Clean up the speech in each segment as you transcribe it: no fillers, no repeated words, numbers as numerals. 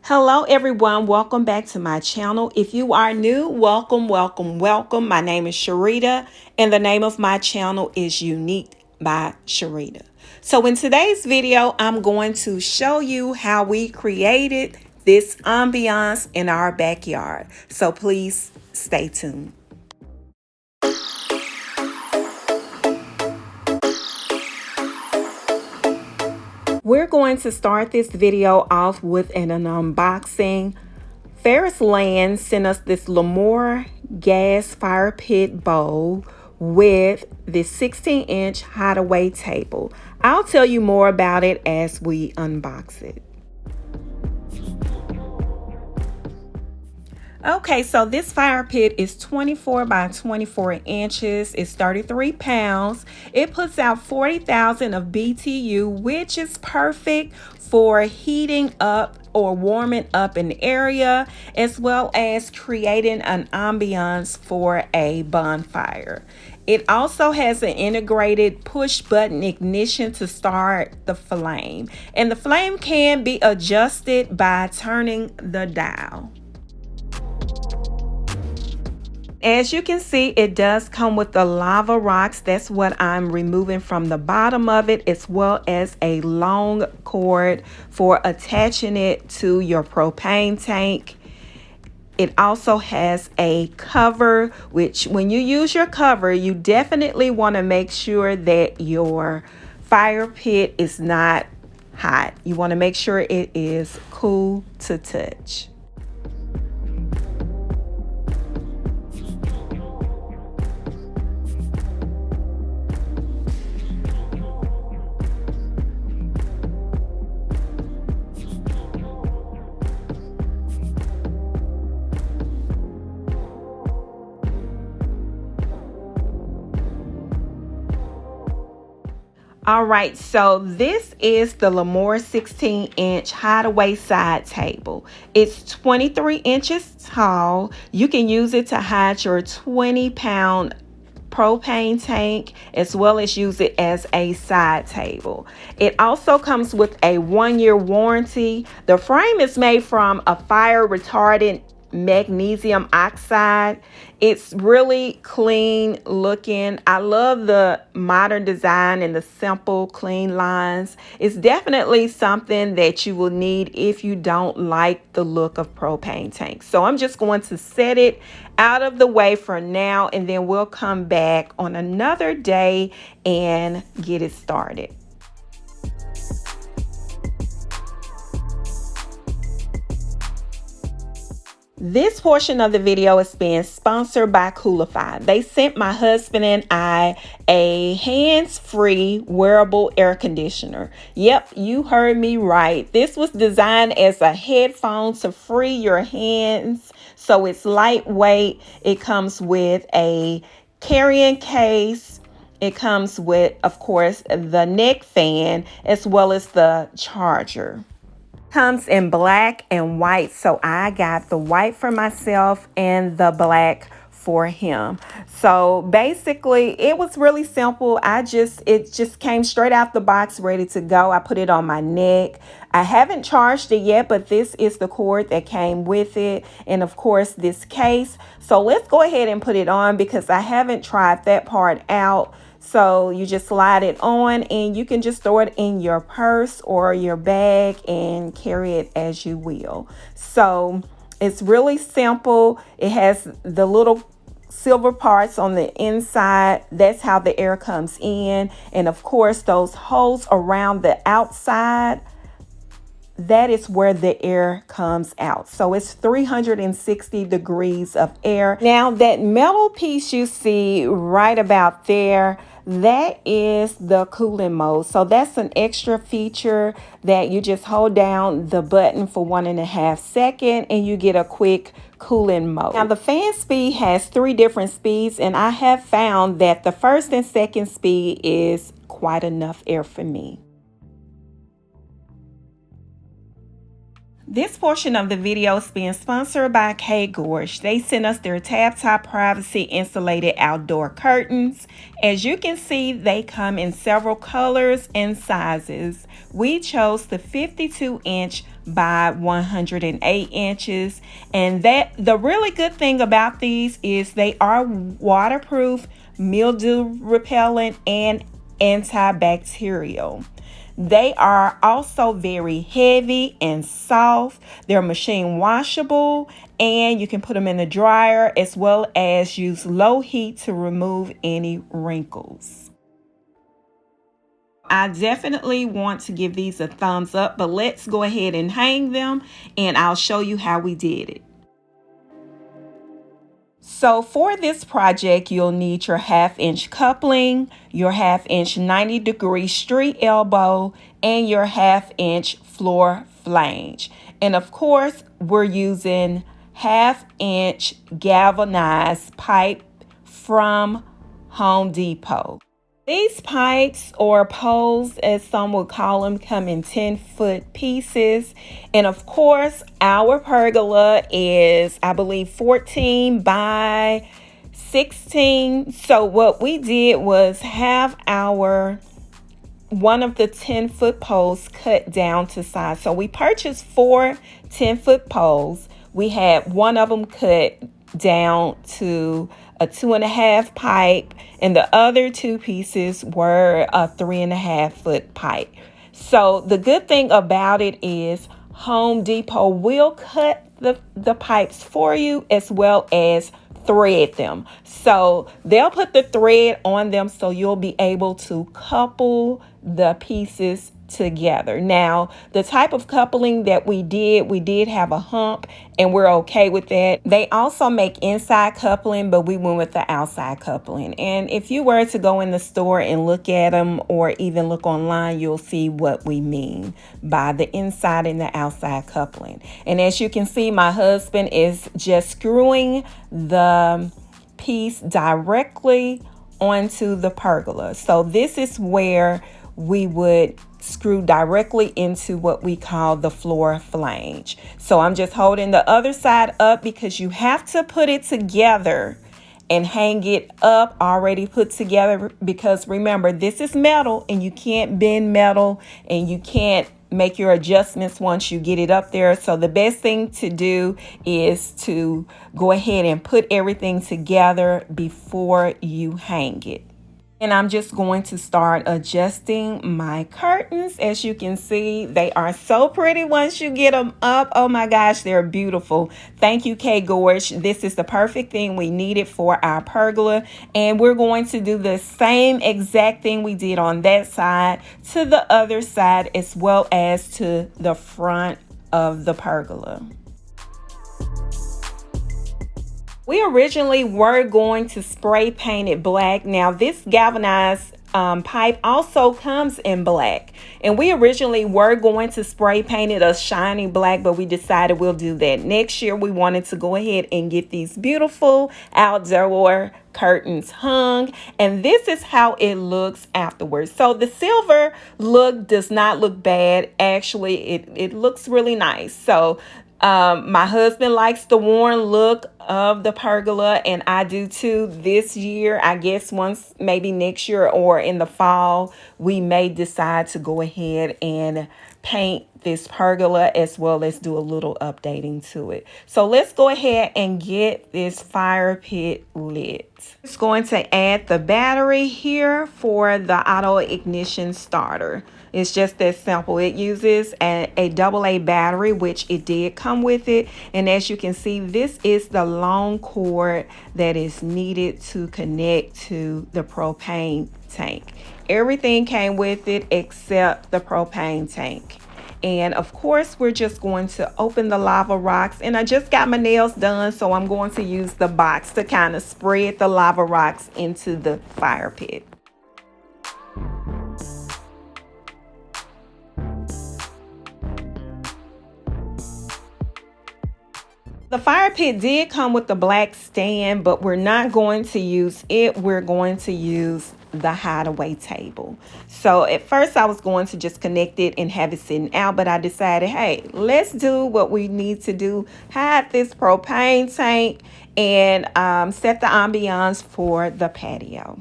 Hello everyone, welcome back to my channel. If you are new, welcome. My name is Sharita and the name of my channel is Unique by Sharita. So in today's video, I'm going to show you how we created this ambiance in our backyard. So please stay tuned. We're going to start this video off with an unboxing. Ferris Land sent us this Limor gas fire pit bowl with this 16-inch Hideaway table. I'll tell you more about it as we unbox it. Okay, so this fire pit is 24 by 24 inches. It's 33 pounds. It puts out 40,000 of BTU, which is perfect for heating up or warming up an area, as well as creating an ambiance for a bonfire. It also has an integrated push button ignition to start the flame, and the flame can be adjusted by turning the dial. As you can see, it does come with the lava rocks. That's what I'm removing from the bottom of it, as well as a long cord for attaching it to your propane tank. It also has a cover, which when you use your cover, you definitely want to make sure that your fire pit is not hot. You want to make sure it is cool to touch. All right, so this is the Limor 16-inch Hideaway side table. It's 23 inches tall. You can use it to hide your 20-pound propane tank, as well as use it as a side table. It also comes with a 1-year warranty. The frame is made from a fire retardant magnesium oxide. It's really clean looking. I love the modern design and the simple clean lines. It's definitely something that you will need if you don't like the look of propane tanks. So I'm just going to set it out of the way for now, and then we'll come back on another day and get it started. This portion of the video is being sponsored by Coolify. They sent my husband and I a hands-free wearable air conditioner. Yep, you heard me right. This was designed as a headphone to free your hands. So it's lightweight. It comes with a carrying case. It comes with, of course, the neck fan as well as the charger. Comes in black and white, so I got the white for myself and the black for him. So basically it was really simple. It just came straight out the box ready to go. I put it on my neck. I haven't charged it yet, but this is the cord that came with it, and of course this case. So let's go ahead and put it on because I haven't tried that part out. So you just slide it on, and you can just throw it in your purse or your bag and carry it as you will. So it's really simple. It has the little silver parts on the inside. That's how the air comes in. And of course, those holes around the outside, that is where the air comes out. So it's 360 degrees of air. Now that metal piece you see right about there, that is the cooling mode. So that's an extra feature that you just hold down the button for 1.5 seconds and you get a quick cooling mode. Now the fan speed has 3 different speeds, and I have found that the first and second speed is quite enough air for me. This portion of the video is being sponsored by KGorge. They sent us their tab top privacy insulated outdoor curtains. As you can see, they come in several colors and sizes. We chose the 52-inch by 108 inches. And that the really good thing about these is they are waterproof, mildew repellent, and antibacterial. They are also very heavy and soft. They're machine washable, and you can put them in the dryer as well as use low heat to remove any wrinkles. I definitely want to give these a thumbs up, but let's go ahead and hang them and I'll show you how we did it. So for this project, you'll need your 1/2-inch coupling, your 1/2-inch 90-degree street elbow, and your 1/2-inch floor flange. And of course, we're using 1/2-inch galvanized pipe from Home Depot. These pipes, or poles as some would call them, come in 10-foot pieces. And of course, our pergola is, I believe, 14 by 16. So what we did was have one of the 10-foot poles cut down to size. So we purchased 4 10-foot poles. We had one of them cut down to a 2.5 pipe, and the other 2 pieces were a 3.5-foot pipe. So the good thing about it is Home Depot will cut the pipes for you as well as thread them. So they'll put the thread on them so you'll be able to couple the pieces together. Now, the type of coupling that we did have a hump, and we're okay with that. They also make inside coupling, but we went with the outside coupling. And if you were to go in the store and look at them, or even look online, you'll see what we mean by the inside and the outside coupling. And as you can see, my husband is just screwing the piece directly onto the pergola. So this is where we would screw directly into what we call the floor flange. So I'm just holding the other side up because you have to put it together and hang it up already put together, because remember, this is metal and you can't bend metal and you can't make your adjustments once you get it up there. So the best thing to do is to go ahead and put everything together before you hang it. And I'm just going to start adjusting my curtains. As you can see, they are so pretty once you get them up. Oh my gosh, they're beautiful. Thank you, KGorge. This is the perfect thing we needed for our pergola. And we're going to do the same exact thing we did on that side to the other side, as well as to the front of the pergola. We originally were going to spray paint it black. Now this galvanized pipe also comes in black, and we originally were going to spray paint it a shiny black, but we decided we'll do that next year. We wanted to go ahead and get these beautiful outdoor curtains hung, and this is how it looks afterwards. So the silver look does not look bad. Actually, it looks really nice. So my husband likes the worn look of the pergola, and I do too. This year, I guess once maybe next year or in the fall, we may decide to go ahead and paint this pergola as well as do a little updating to it. So let's go ahead and get this fire pit lit. Just going to add the battery here for the auto ignition starter. It's just that simple. It uses a AA battery, which it did come with it. And as you can see, this is the long cord that is needed to connect to the propane tank. Everything came with it except the propane tank. And of course, we're just going to open the lava rocks. And I just got my nails done, so I'm going to use the box to kind of spread the lava rocks into the fire pit. The fire pit did come with the black stand, but we're not going to use it. We're going to use the Hideaway table. So at first I was going to just connect it and have it sitting out, but I decided, hey, let's do what we need to do. Hide this propane tank and set the ambiance for the patio.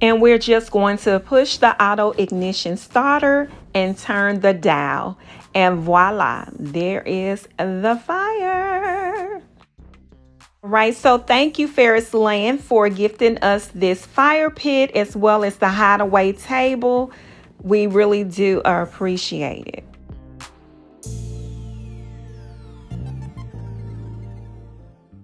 And we're just going to push the auto ignition starter and turn the dial. And voila, there is the fire. Right, so thank you, Ferris Land, for gifting us this fire pit as well as the Hideaway table. We really do appreciate it.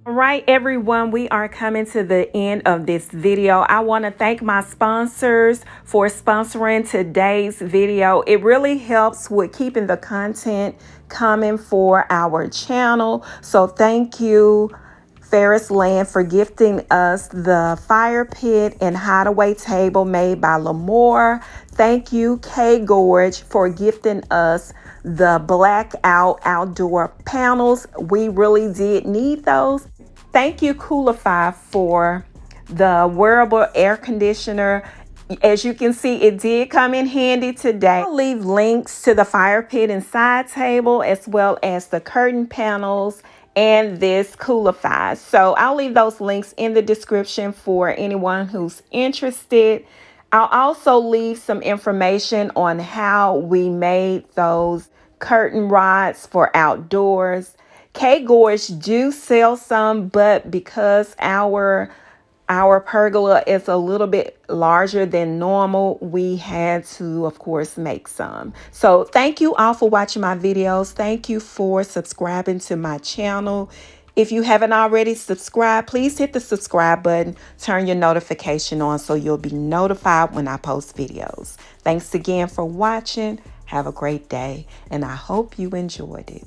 All right, everyone, we are coming to the end of this video. I want to thank my sponsors for sponsoring today's video. It really helps with keeping the content coming for our channel. So thank you, Ferris Land, for gifting us the fire pit and hideaway table made by Limor. Thank you, KGorge, for gifting us the blackout outdoor panels. We really did need those. Thank you, Coolify, for the wearable air conditioner. As you can see, it did come in handy today. I'll leave links to the fire pit and side table as well as the curtain panels and this Coolify. So I'll leave those links in the description for anyone who's interested. I'll also leave some information on how we made those curtain rods for outdoors. KGorge do sell some, but because our pergola is a little bit larger than normal, we had to, of course, make some. So thank you all for watching my videos. Thank you for subscribing to my channel. If you haven't already subscribed, please hit the subscribe button, turn your notification on so you'll be notified when I post videos. Thanks again for watching. Have a great day, and I hope you enjoyed it.